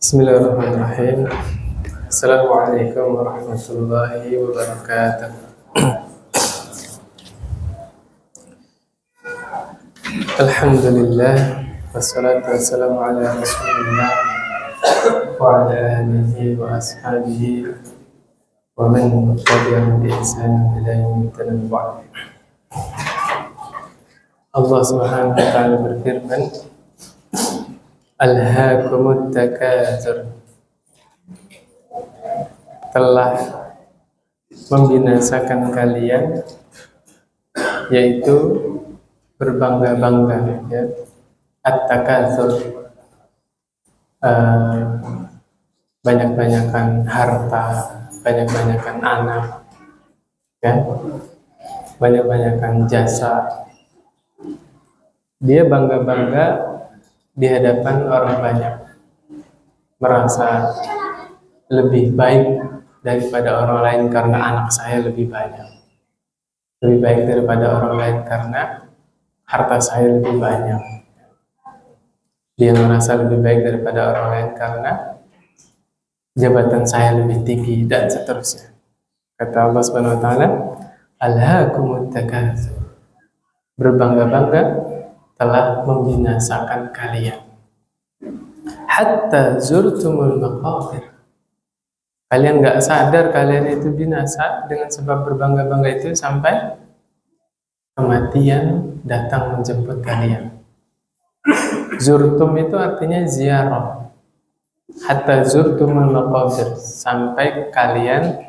Bismillahirrahmanirrahim. Assalamualaikum warahmatullahi wabarakatuh. Alhamdulillah, wassalatu wassalamu ala rasulillah wa ala alihi wa ashabihi wa man tabi'ahum bi ihsan ila yaumil ba'd. Allah Subhanahu wa ta'ala berfirman, Alhaakumut takatsur, telah membinasakan kalian, yaitu berbangga-bangga, ya. At-takatsur, banyak-banyakan harta, banyak-banyakan anak, ya, banyak-banyakan jasa. Dia bangga-bangga di hadapan orang banyak, merasa lebih baik daripada orang lain karena anak saya lebih banyak, lebih baik daripada orang lain karena harta saya lebih banyak. Dia merasa lebih baik daripada orang lain karena jabatan saya lebih tinggi, dan seterusnya. Kata Allah Subhanahu wa ta'ala, Alhaakumut takatsur, berbangga-bangga telah membinasakan kalian, hatta zurtumul maqabir. Kalian gak sadar kalian itu binasa dengan sebab berbangga-bangga itu sampai kematian datang menjemput kalian. Zurtum itu artinya ziarah. Hatta zurtumul maqabir, sampai kalian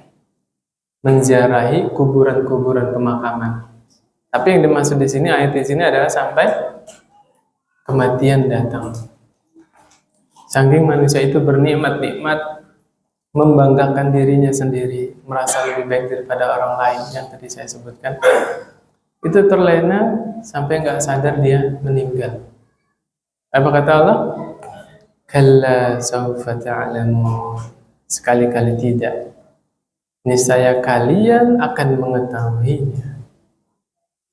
menziarahi kuburan-kuburan pemakaman. Tapi yang dimaksud di sini, ayat di sini adalah sampai kematian datang. Saking manusia itu bernikmat-nikmat, membanggakan dirinya sendiri, merasa lebih baik daripada orang lain yang tadi saya sebutkan, itu terlena sampai nggak sadar dia meninggal. Apa kata Allah? Kalla sawfa ta'lamun, sekali-kali tidak, niscaya kalian akan mengetahuinya.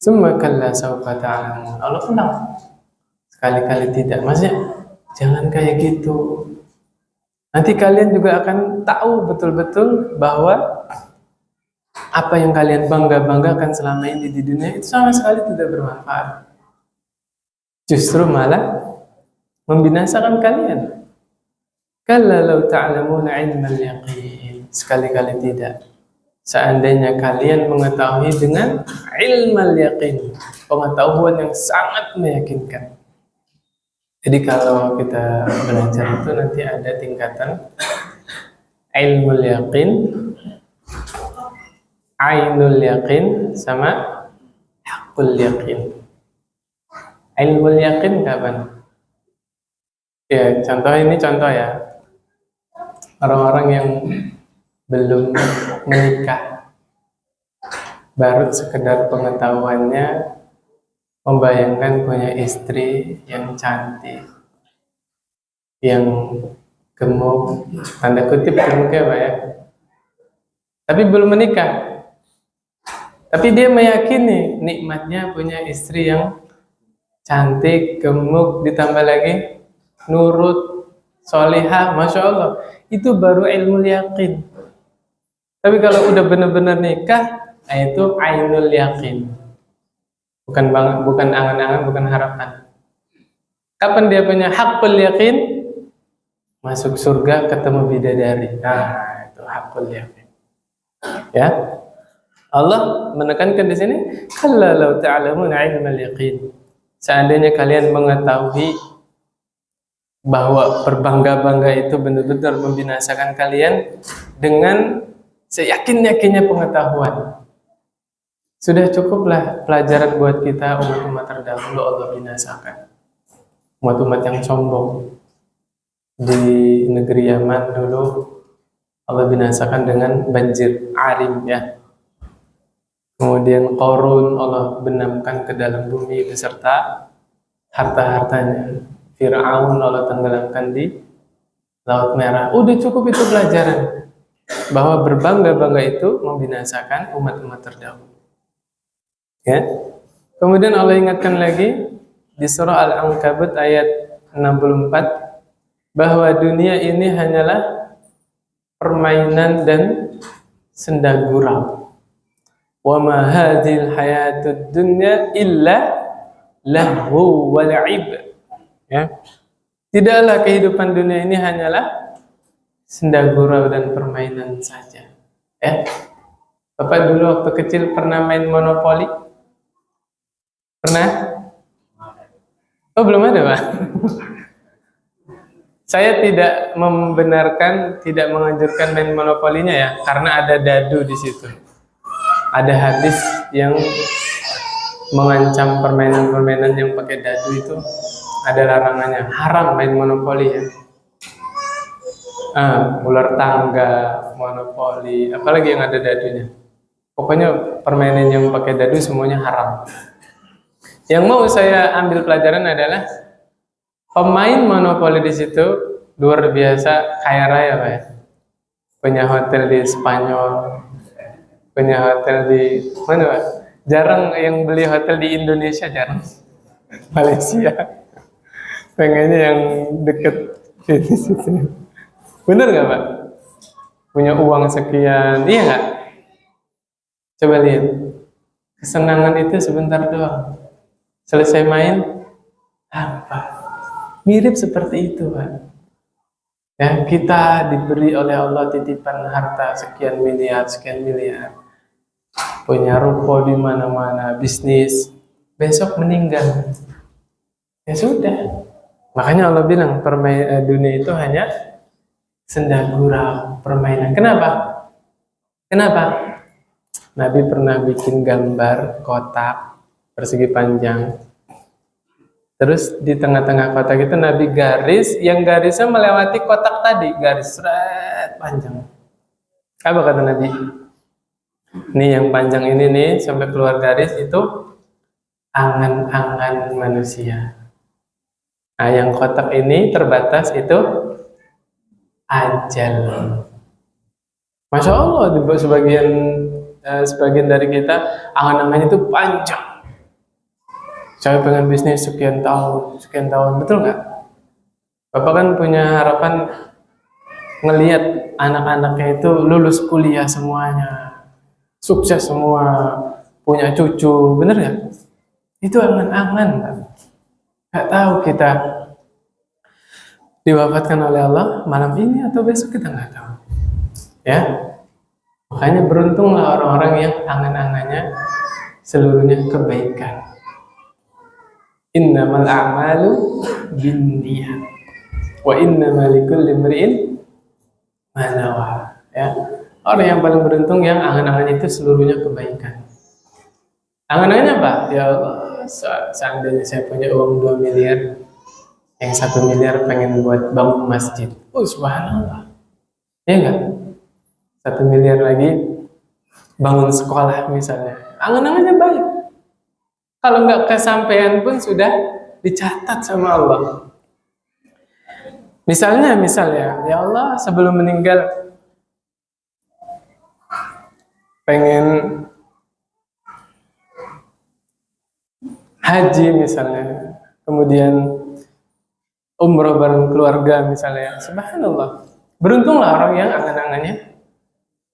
Summa kalla sawfa ta'lamun. Allah tenang, sekali-kali tidak. Maksudnya jangan kayak gitu. Nanti kalian juga akan tahu betul-betul bahwa apa yang kalian bangga-banggakan selama ini di dunia itu sama sekali tidak bermanfaat. Justru malah membinasakan kalian. Kalla law ta'lamuna 'ilmal yaqin, sekali-kali tidak. Seandainya kalian mengetahui dengan ilmal yaqin, pengetahuan yang sangat meyakinkan. Jadi kalau kita belajar itu nanti ada tingkatan ilmul yaqin, ainul yaqin, sama haqqul yaqin. Ilmul yaqin kapan? Ya, contoh ya. Orang-orang yang belum menikah, baru sekedar pengetahuannya membayangkan punya istri yang cantik, yang gemuk, tanda kutip gemuk ya Pak ya, tapi belum menikah. Tapi dia meyakini nikmatnya punya istri yang cantik, gemuk, ditambah lagi nurut, solihah, Masya Allah. Itu baru ilmu yakin. Tapi kalau udah benar-benar nikah, itu ainul yakin. Bukan angan-angan, bukan harapan. Kapan dia punya haqqul yakin? Masuk surga ketemu bidadari. Nah, itu haqqul yakin. Ya. Allah menekankan di sini, kalla law ta'lamuna 'ilmal yaqin. Seandainya kalian mengetahui bahwa berbangga-bangga itu benar-benar membinasakan kalian dengan seyakin-yakinnya pengetahuan, sudah cukuplah pelajaran buat kita. Umat-umat terdahulu Allah binasakan, umat-umat yang sombong di negeri Yaman dulu Allah binasakan dengan banjir arim, ya. Kemudian Qarun Allah benamkan ke dalam bumi beserta harta-hartanya. Fir'aun Allah tenggelamkan di Laut Merah. Udah cukup itu pelajaran bahwa berbangga-bangga itu membinasakan umat-umat terdahulu. Ya. Kemudian Allah ingatkan lagi di surah Al-Ankabut ayat 64, bahwa dunia ini hanyalah permainan dan senda gurau. Wa ma hadhil hayatud dunya illa lahu wa la'ib. Ya. Tidaklah kehidupan dunia ini hanyalah senda gurau dan permainan saja. Ya. Bapak dulu waktu kecil pernah main monopoli? Pernah? Oh, belum ada, Pak. Saya tidak membenarkan, tidak menganjurkan main monopolinya ya, karena ada dadu di situ. Ada hadis yang mengancam permainan-permainan yang pakai dadu itu ada larangannya. Haram main monopoli ya. Ular tangga, monopoli, apalagi yang ada dadunya. Pokoknya permainan yang pakai dadu semuanya haram. Yang mau saya ambil pelajaran adalah pemain monopoli di situ luar biasa kaya raya, Pak ya. Punya hotel di Spanyol, punya hotel di mana, Pak? Jarang yang beli hotel di Indonesia, jarang. Malaysia. Pengennya yang deket di situ. Bener nggak, Pak? Punya uang sekian, iya nggak? Coba lihat. Kesenangan itu sebentar doang. Selesai main, apa? Mirip seperti itu, Pak. Ya, kita diberi oleh Allah titipan harta sekian miliar, punya ruko di mana-mana, bisnis, besok meninggal. Ya sudah. Makanya Allah bilang dunia itu hanya senda gurau, permainan. Kenapa? Nabi pernah bikin gambar kotak persegi panjang. Terus di tengah-tengah kotak itu Nabi garis, yang garisnya melewati kotak tadi, garis seret panjang. Apa kata Nabi? Nih yang panjang ini nih sampai keluar garis itu angan-angan manusia. Nah, yang kotak ini terbatas itu ajal. Masya Allah, sebagian dari kita angan-angannya itu panjang. Saya pengen bisnis sekian tahun, betul nggak? Bapak kan punya harapan ngelihat anak-anaknya itu lulus kuliah semuanya, sukses semua, punya cucu, bener nggak? Itu angan-angan, kan? Nggak tahu kita diwafatkan oleh Allah malam ini atau besok, kita nggak tahu. Ya, makanya beruntunglah orang-orang yang angan-angannya seluruhnya kebaikan. Innamal a'malu binniyat wa innamal likulli imri'in ma nawa. Ya. Orang yang paling beruntung yang angan-angannya itu seluruhnya kebaikan. Angan-angannya apa? Ya Allah, seandainya saya punya uang 2 miliar, yang 1 miliar pengen buat bangun masjid. Oh, subhanallah. Ya enggak? 1 miliar lagi bangun sekolah misalnya. Angan-angannya baik. Kalau nggak kesampaian pun sudah dicatat sama Allah. Misalnya, ya Allah sebelum meninggal pengen haji misalnya, kemudian umroh bareng keluarga misalnya. Subhanallah. Beruntunglah orang yang angan-angannya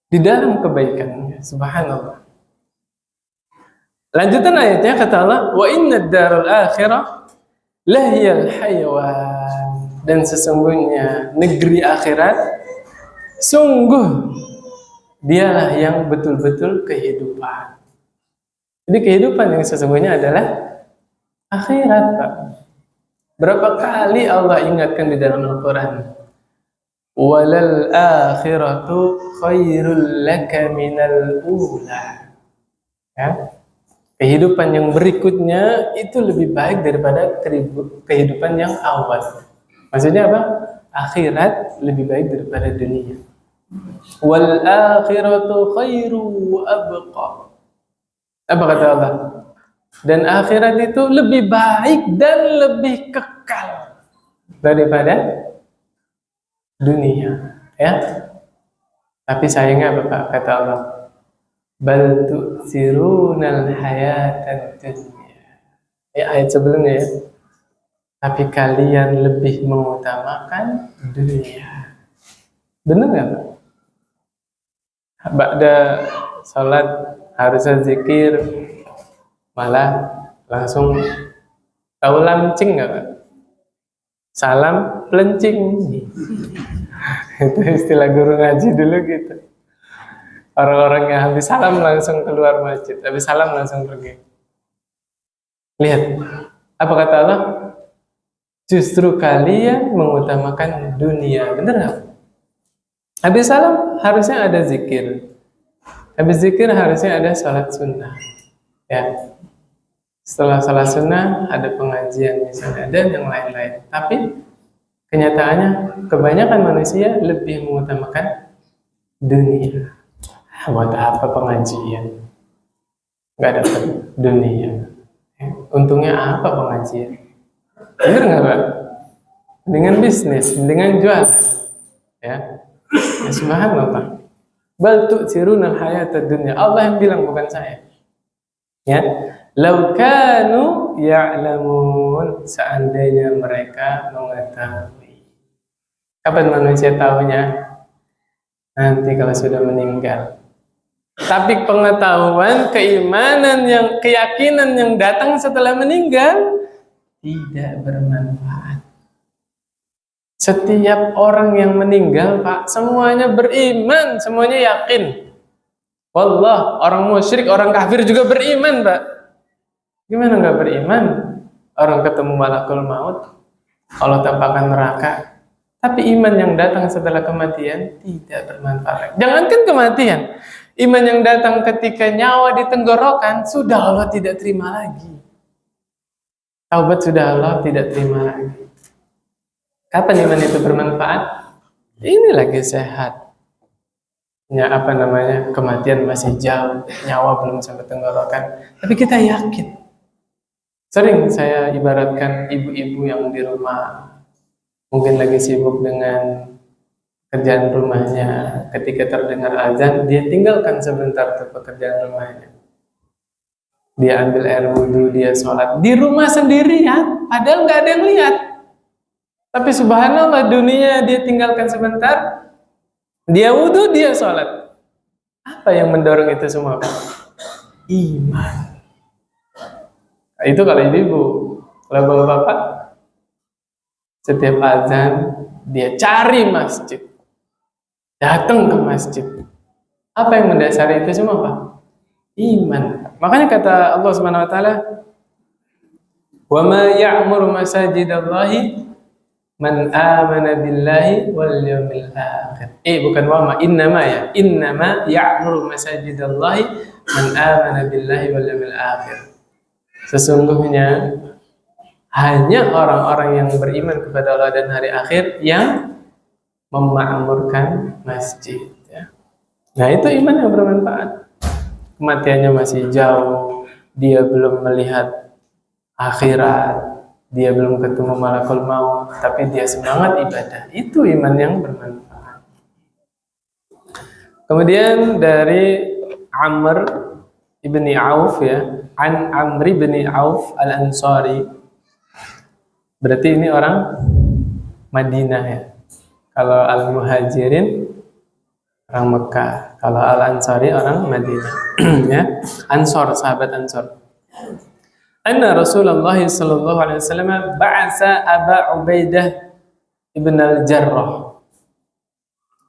di dalam kebaikan. Subhanallah. Lanjutan ayatnya kata Allah, wa inna darul akhirah lahiyal hayawan. Dan sesungguhnya negeri akhirat sungguh dialah yang betul-betul kehidupan. Jadi kehidupan yang sesungguhnya adalah akhirat, Pak. Berapa kali Allah ingatkan di dalam Al-Quran, walal akhiratu khairul laka minal ula. Ya. Kehidupan yang berikutnya itu lebih baik daripada kehidupan yang awal. Maksudnya apa? Akhirat lebih baik daripada dunia. Wal akhiratu khairu wa abqa. Apa kata Allah? Dan akhirat itu lebih baik dan lebih kekal daripada dunia. Ya. Tapi sayangnya apa, Pak? Kata Allah, bal tu'thirunal hayatad dunya. Ya, ayat sebelumnya ya. tapi kalian lebih mengutamakan dunia. Benar nggak Pak? Ba'da sholat harusnya zikir, malah langsung tahu lamcing nggak Pak? Salam pelencing. Itu istilah guru ngaji dulu gitu. Orang-orang yang habis salam langsung keluar masjid, habis salam langsung pergi. Lihat, apa kata Allah? Justru kalian mengutamakan dunia, benar nggak? Habis salam harusnya ada zikir, habis zikir harusnya ada salat sunnah, ya. Setelah salat sunnah ada pengajian misalnya dan yang lain-lain. Tapi kenyataannya kebanyakan manusia lebih mengutamakan dunia. Buat apa pengajian? Nggak dapat dunia. Untungnya apa pengajian? Bener nggak Pak? Dengan bisnis, dengan jual, ya. Subhanallah. Bal tu'thiruna al-hayata dunya. Allah yang bilang, bukan saya. Ya. Lau kanu ya'lamun, seandainya mereka mengetahui. Kapan manusia tahunya? Nanti kalau sudah meninggal. Tapi pengetahuan, keimanan, keyakinan yang datang setelah meninggal tidak bermanfaat. Setiap orang yang meninggal, Pak, semuanya beriman, semuanya yakin. Wallah, orang musyrik, orang kafir juga beriman, Pak. Gimana nggak beriman? Orang ketemu malakul maut, Allah tampakkan neraka. Tapi iman yang datang setelah kematian tidak bermanfaat. Jangankan kematian, iman yang datang ketika nyawa di tenggorokan, sudah Allah tidak terima lagi. Taubat sudah Allah tidak terima lagi. Kapan iman itu bermanfaat? Ini lagi sehat. Ya, kematian masih jauh, nyawa belum sampai tenggorokan. Tapi kita yakin. Sering saya ibaratkan ibu-ibu yang di rumah, mungkin lagi sibuk dengan pekerjaan rumahnya. Ketika terdengar azan, dia tinggalkan sebentar tuh pekerjaan rumahnya. Dia ambil air wudhu, dia sholat di rumah sendirian, padahal nggak ada yang lihat. Tapi subhanallah, dunia dia tinggalkan sebentar, dia wudhu, dia sholat. Apa yang mendorong itu semua? Iman. Itu kalau ibu-ibu. Kalau bapak-bapak, setiap azan dia cari masjid, datang ke masjid. Apa yang mendasari itu semua, Pak? Iman. Makanya kata Allah Subhanahu wa taala, "Wa ma ya'muru masajidallahi man amana billahi wal yawmil akhir." Bukan wa ma, innama ya. Innama ya'muru masajidallahi man amana billahi wal yawmil akhir. Sesungguhnya hanya orang-orang yang beriman kepada Allah dan hari akhir yang memakmurkan masjid, ya. Nah, itu iman yang bermanfaat. Kematiannya masih jauh, dia belum melihat akhirat, dia belum ketemu malakul maut, tapi dia semangat ibadah. Itu iman yang bermanfaat. Kemudian dari Amr ibni Auf, ya, an Amr ibni Auf al-Ansari. Berarti ini orang Madinah, ya. Kalau al-Muhajirin orang Mekah, kalau al-Ansari orang Madinah. Ya, Ansor, sahabat Ansor. Anna Rasulullah sallallahu alaihi wasallam ba'asa Aba Ubaidah ibn al-Jarrah.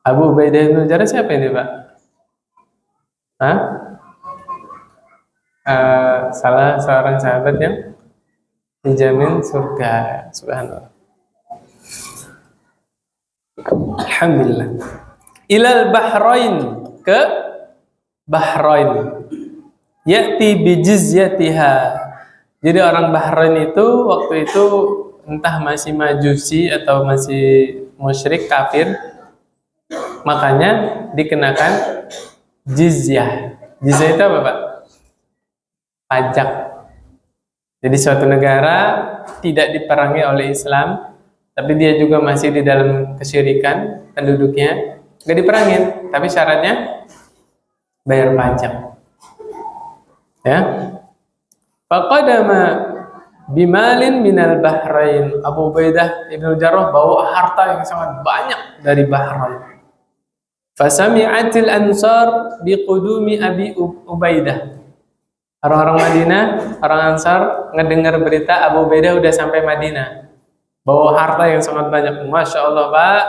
Abu Ubaidah ibn al-Jarrah siapa ini, Pak? Hah? Salah seorang sahabat yang dijamin surga. Subhanallah. Alhamdulillah. Ilal Bahrain, ke Bahrain. Ya'ti bijizyatiha. Jadi orang Bahrain itu waktu itu entah masih majusi atau masih musyrik kafir, makanya dikenakan jizyah. Jizyah itu apa, Pak? Pajak. Jadi suatu negara tidak diperangi oleh Islam, tapi dia juga masih di dalam kesyirikan penduduknya, nggak diperangin, tapi syaratnya bayar pajak. Ya. Faqadama bimalin minal Bahrain. Abu Ubaidah ibn Jarrah bawa harta yang sangat banyak dari Bahrain. Fasami'atil ansar biqudumi Abi Ubaidah. Orang-orang Madinah, orang Ansar ngedengar berita Abu Ubaidah udah sampai Madinah. Bawa harta yang sangat banyak. Masya Allah, Pak.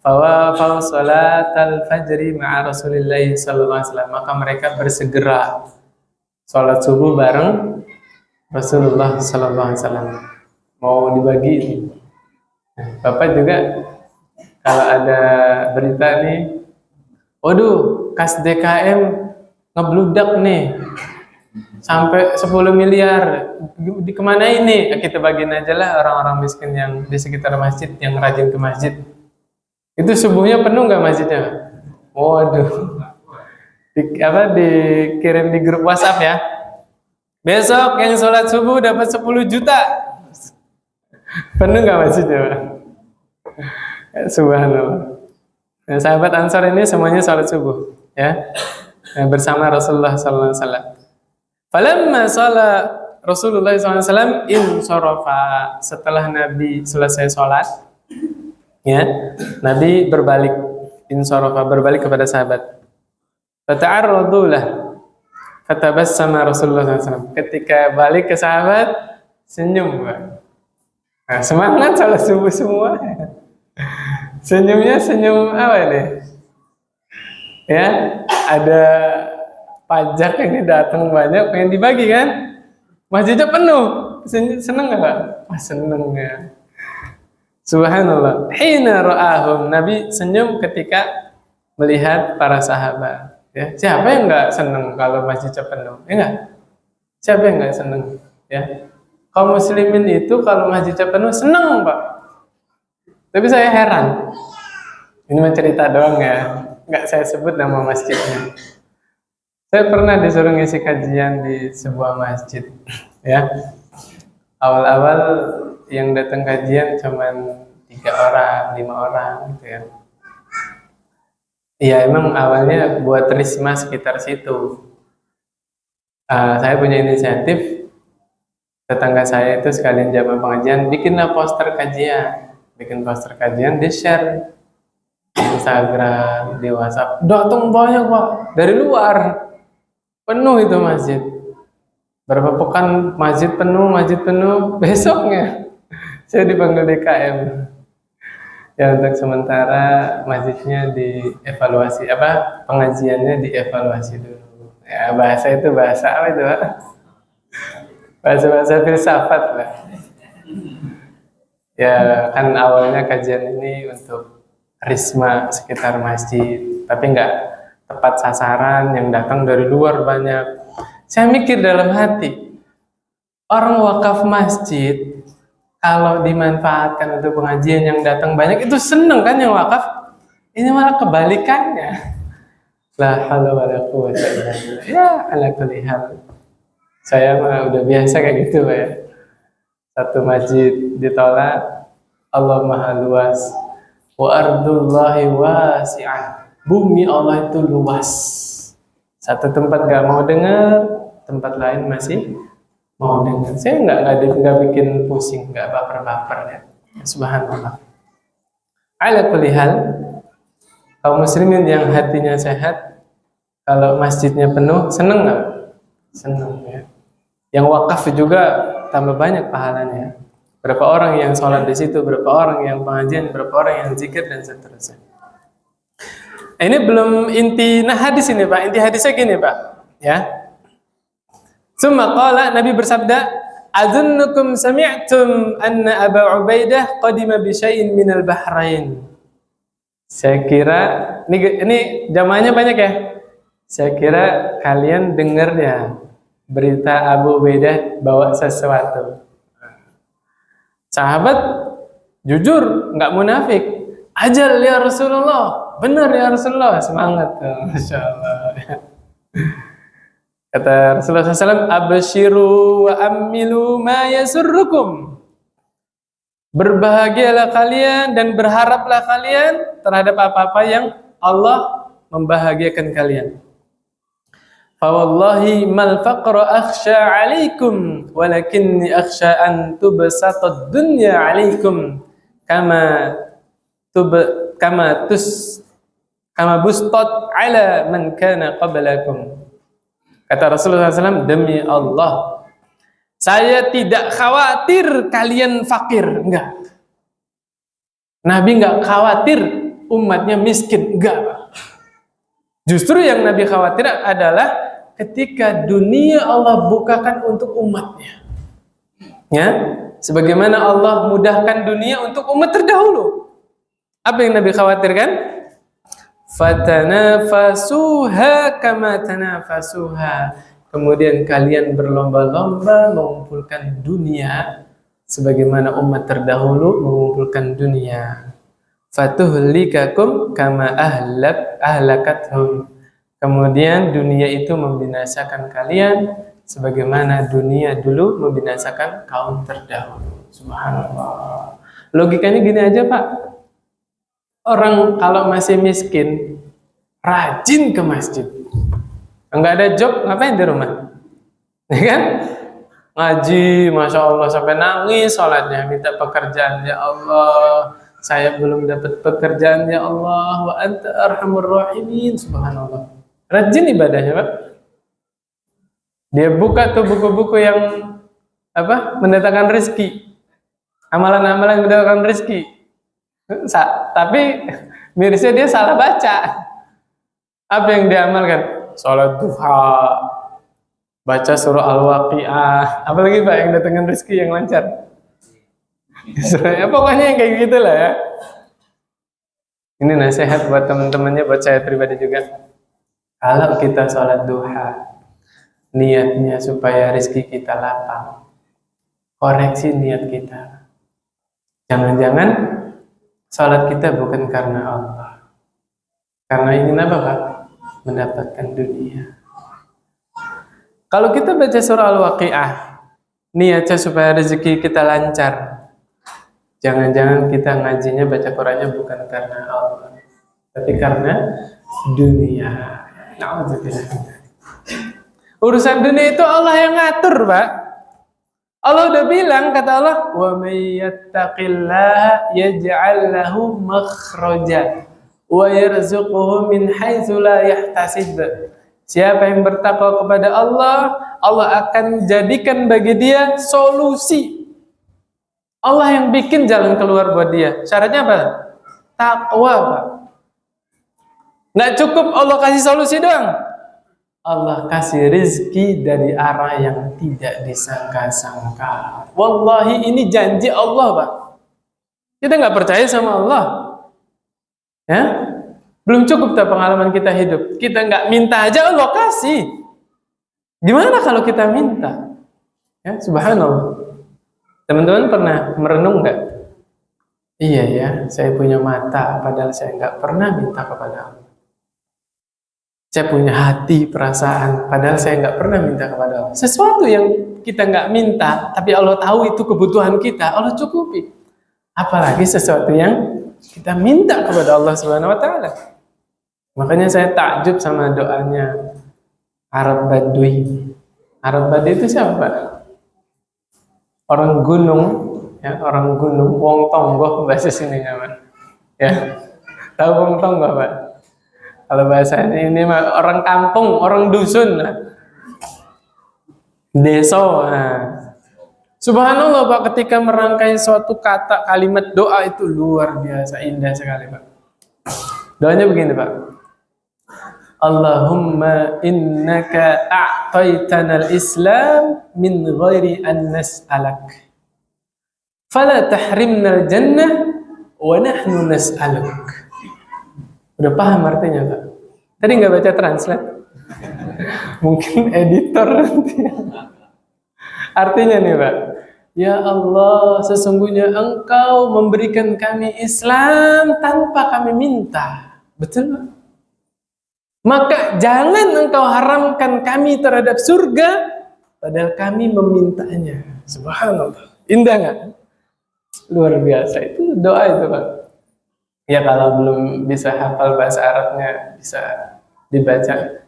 Fawafau salatal fajri ma'a Rasulillah sallallahu alaihi wasallam. Maka mereka bersegera sholat subuh bareng Rasulullah sallallahu alaihi wasallam. Mau dibagi ini. Bapak juga kalau ada berita nih, waduh, kas DKM ngebludak nih sampai 10 miliar, kemana ini? Kita bagiin aja lah orang-orang miskin yang di sekitar masjid, yang rajin ke masjid. Itu subuhnya penuh nggak masjidnya? Waduh, dikirim di grup WhatsApp ya. Besok yang sholat subuh dapat 10 juta. Penuh nggak masjidnya, Pak? Subhanallah. Nah, sahabat Ansar ini semuanya sholat subuh, ya, bersama Rasulullah Sallallahu Alaihi Wasallam. Falamma sholat Rasulullah Sallallahu Alaihi Wasallam insorofa, setelah Nabi selesai sholat, ya, Nabi berbalik, insorofa, berbalik kepada sahabat. Fata'arradulah, fatabassama Rasulullah Sallallahu Alaihi Wasallam. Ketika balik ke sahabat, senyum, nah, semangat sholat subuh semua. Senyumnya senyum apa ini? Ya, ada pajak yang datang banyak, pengen dibagi kan? Masjidnya penuh, seneng nggak Pak? Wah, seneng ya. Subhanallah. Hina ra'ahum, Nabi senyum ketika melihat para sahabat. Ya, siapa yang nggak seneng kalau masjidnya penuh? Ya nggak? Siapa yang nggak seneng? Ya, kaum muslimin itu kalau masjidnya penuh seneng Pak. Tapi saya heran, ini mah cerita doang ya, nggak saya sebut nama masjidnya. Saya pernah disuruh ngisi kajian di sebuah masjid, ya. Awal-awal yang datang kajian cuma 3 orang, 5 orang, gitu ya. Iya, emang awalnya buat risma sekitar situ. Saya punya inisiatif, tetangga saya itu sekalian jamaah pengajian, bikinlah poster kajian. Bikin poster kajian, di-share di Instagram, di WhatsApp. Datang banyak Pak, dari luar. Penuh itu masjid. Berapa pekan masjid penuh. Besoknya saya dipanggil DKM. Ya, untuk sementara masjidnya dievaluasi, pengajiannya dievaluasi dulu. Ya, bahasa itu bahasa apa itu Pak? Bahasa-bahasa filsafat lah. Ya, kan awalnya kajian ini untuk risma sekitar masjid, tapi nggak tepat sasaran, yang datang dari luar banyak. Saya mikir dalam hati, orang wakaf masjid kalau dimanfaatkan untuk pengajian yang datang banyak itu seneng kan yang wakaf. Ini malah kebalikannya. La haula wala quwwata illa billah. Ya, ala kulli hal. Saya mah udah biasa kayak gitu Pak ya. Satu masjid ditolak, Allah maha luas, wa ardullahi wasi'ah, bumi Allah itu luas. Satu tempat gak mau dengar, tempat lain masih mau dengar. Saya nggak bikin pusing, nggak baper-baper ya. Subhanallah. Ala kulli hal, kaum muslimin yang hatinya sehat, kalau masjidnya penuh, seneng nggak? Seneng ya. Yang wakaf juga tambah banyak pahalanya. Berapa orang yang sholat di situ, berapa orang yang pengajian, berapa orang yang zikir dan seterusnya. Ini belum inti hadis ini Pak. Inti hadisnya gini Pak, ya. Summa qala, Nabi bersabda, "Adzunnukum sami'tum anna Abu Ubaidah qadima bi syai'in minal Bahrain." Saya kira ini jamaahnya banyak ya. Saya kira kalian dengar ya berita Abu Ubaidah bawa sesuatu. Sahabat jujur, nggak munafik. Ajal ya Rasulullah, benar ya Rasulullah, semangat, masya Allah. Kata Rasulullah SAW, abshiru wa ammilu ma yasurrukum. Berbahagialah kalian dan berharaplah kalian terhadap apa-apa yang Allah membahagiakan kalian. Fawallahi mal faqra akhsha 'alaikum walakinni akhsha an tubsatad dunya 'alaikum kama tub kama tus kama bustat 'ala man kana qablakum. Kata Rasulullah SAW, demi Allah, saya tidak khawatir kalian fakir, enggak. Nabi enggak khawatir umatnya miskin, enggak. Justru yang Nabi khawatir adalah ketika dunia Allah bukakan untuk umatnya. Ya, sebagaimana Allah mudahkan dunia untuk umat terdahulu. Apa yang Nabi khawatirkan? Fatanafasuha kama tanafasuha. Kemudian kalian berlomba-lomba mengumpulkan dunia sebagaimana umat terdahulu mengumpulkan dunia. Fatuhlikakum kama ahlakathum. Kemudian dunia itu membinasakan kalian sebagaimana dunia dulu membinasakan kaum terdahulu. Subhanallah. Logikanya gini aja, Pak. Orang kalau masih miskin, rajin ke masjid. Enggak ada job, ngapain di rumah? Ya kan? Ngaji, Masya Allah, sampai nangis sholatnya, minta pekerjaan, ya Allah, saya belum dapat pekerjaan, ya Allah, wa anta arhamur rahimin, subhanallah. Rajin ibadahnya, Pak. Dia buka tuh buku-buku yang mendatangkan rezeki, amalan-amalan yang mendatangkan rezeki. Tapi mirisnya dia salah baca. Apa yang dia amalkan? Sholat duha, baca surah Al-Waqi'ah, apalagi Pak yang datangkan rezeki yang lancar. Ya, pokoknya yang kayak gitulah ya. Ini nasihat buat teman-temannya, buat saya pribadi juga. Kalau kita sholat duha, niatnya supaya rezeki kita lapang, koreksi niat kita. Jangan-jangan sholat kita bukan karena Allah, karena ingin apa, Pak? Mendapatkan dunia. Kalau kita baca surah Al-Waqi'ah, niatnya supaya rezeki kita lancar, jangan-jangan kita ngajinya, baca Qurannya bukan karena Allah, tapi karena dunia. Urusan dunia itu Allah yang ngatur, Pak. Allah udah bilang, kata Allah, wa may yattaqillaha yaj'al lahu makhraja wa yarzuquhu min haitsu la yahtasib. Siapa yang bertakwa kepada Allah, Allah akan jadikan bagi dia solusi. Allah yang bikin jalan keluar buat dia. Syaratnya apa? Takwa, Pak. Nggak cukup Allah kasih solusi doang. Allah kasih rezeki dari arah yang tidak disangka-sangka. Wallahi ini janji Allah, Pak. Kita nggak percaya sama Allah, ya? Belum cukup tak pengalaman kita hidup. Kita nggak minta aja Allah kasih. Gimana kalau kita minta? Ya, subhanallah. Teman-teman pernah merenung nggak? Iya ya, saya punya mata, padahal saya nggak pernah minta kepada Allah. Saya punya hati, perasaan, padahal saya nggak pernah minta kepada Allah. Sesuatu yang kita nggak minta, tapi Allah tahu itu kebutuhan kita, Allah cukupi. Apalagi sesuatu yang kita minta kepada Allah Subhanahu Wa Taala. Makanya saya takjub sama doanya Arab Badui. Arab Badui itu siapa? Orang gunung, ya, orang gunung, wong tonggo bahasa sininya, Pak. Ya, tahu wong tonggo, Pak? Kalau bahasanya ini mah orang kampung, orang dusun lah. Deso. Nah. Subhanallah, Pak, ketika merangkai suatu kata, kalimat doa itu luar biasa indah sekali, Pak. Doanya begini, Pak. Allahumma innaka a'taitana al-islam min ghairi an nas'alak. Fala tahrimna al-jannah wa nahnu nas'aluk. Udah paham artinya, Pak? Tadi nggak baca translate? Mungkin editor nanti. Artinya nih, Pak. Ya Allah, sesungguhnya Engkau memberikan kami Islam tanpa kami minta. Betul, Pak? Maka jangan Engkau haramkan kami terhadap surga, padahal kami memintanya. Subhanallah. Indah nggak? Luar biasa. Itu doa itu, Pak. Ya kalau belum bisa hafal bahasa Arabnya, bisa dibaca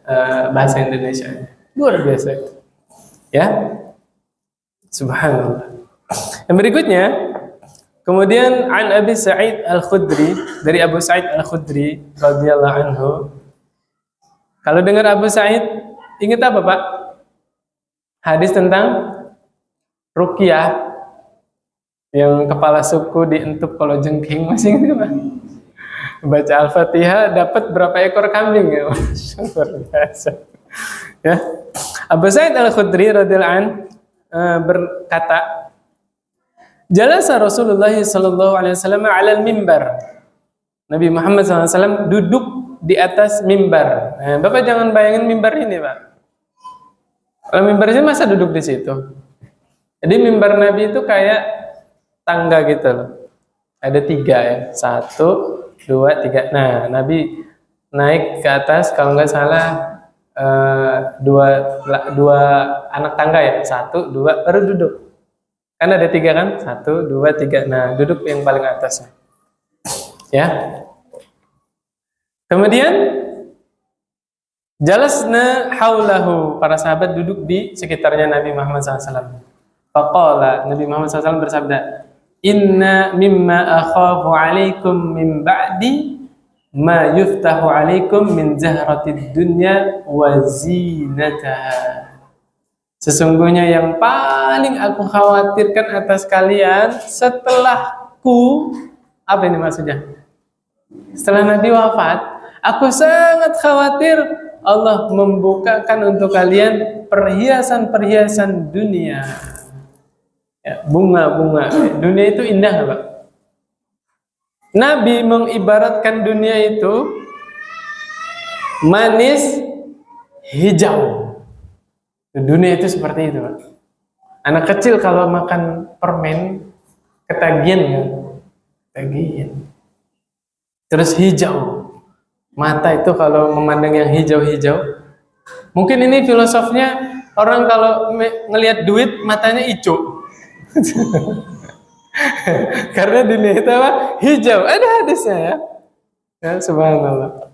bahasa Indonesia. Luar biasa itu. Ya. Subhanallah. Yang berikutnya, kemudian an Abi Sa'id Al-Khudri, dari Abu Sa'id Al-Khudri radhiyallahu anhu. Kalau dengar Abu Sa'id, ingat apa, Pak? Hadis tentang ruqyah yang kepala suku dientup kalau jengking, masih ingat, Pak? Baca Al-Fatihah dapat berapa ekor kambing ya? Luar biasa. Ya. Abu Sa'id Al-Khudri radhiyallahu anhu berkata, jalasa Rasulullah sallallahu alaihi wasallam 'alal mimbar. Nabi Muhammad SAW duduk di atas mimbar. Nah, Bapak jangan bayangin mimbar ini, Pak. Kalau mimbar ini masa duduk di situ? Jadi mimbar Nabi itu kayak tangga gitu loh. Ada 3 ya, 1, 2, 3. Nah, Nabi naik ke atas kalau nggak salah dua anak tangga ya, 1, 2 baru duduk. Kan ada 3 kan, 1, 2, 3. Nah, duduk yang paling atas ya. Kemudian jalasna haulahu, para sahabat duduk di sekitarnya Nabi Muhammad SAW. Faqala, Nabi Muhammad SAW bersabda, inna mimma akhafu alaikum min ba'di ma yuftahu alaikum min zahratid dunya wa zinataha. Sesungguhnya yang paling aku khawatirkan atas kalian setelahku, apa ini maksudnya? Setelah Nabi wafat, aku sangat khawatir Allah membukakan untuk kalian perhiasan-perhiasan dunia. Ya, bunga-bunga. Dunia itu indah nggak, Pak? Nabi mengibaratkan dunia itu manis, hijau. Dunia itu seperti itu, Pak. Anak kecil kalau makan permen ketagihan nggak? Ketagihan. Terus hijau. Mata itu kalau memandang yang hijau-hijau. Mungkin ini filosofnya orang kalau ngelihat duit matanya hijau. Karena dunia itu apa? Hijau. Ada hadisnya ya. Ya, subhanallah.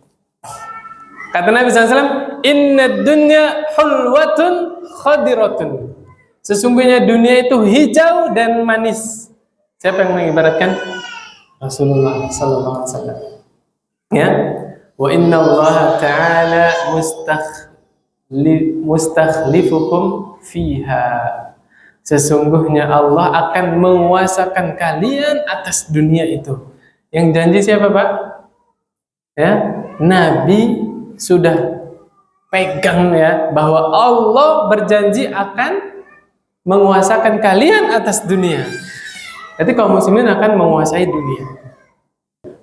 Kata Nabi SAW, inna dunya hulwatun khadiratun. Sesungguhnya dunia itu hijau dan manis. Siapa yang mengibaratkan? Rasulullah sallallahu alaihi wasallam. Ya. Wa inna Allah ta'ala mustakhlifukum fiha. Sesungguhnya Allah akan menguasakan kalian atas dunia itu. Yang janji siapa, Pak? Ya, Nabi sudah pegang ya bahwa Allah berjanji akan menguasakan kalian atas dunia. Jadi kaum muslimin akan menguasai dunia.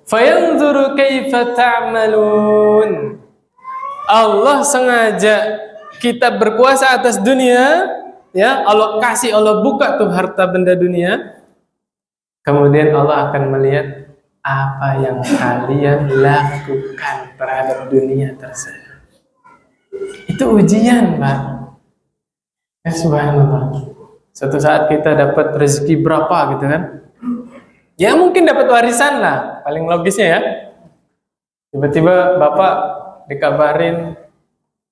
Fayanzuru kaifa ta'malun. Allah sengaja kita berkuasa atas dunia, ya, Allah kasih, Allah buka tuh harta benda dunia. Kemudian Allah akan melihat apa yang kalian lakukan terhadap dunia tersebut. Itu ujian, Pak. Ya, subhanallah. Suatu saat kita dapat rezeki berapa gitu kan? Ya mungkin dapat warisan lah, paling logisnya ya. Tiba-tiba Bapak dikabarin,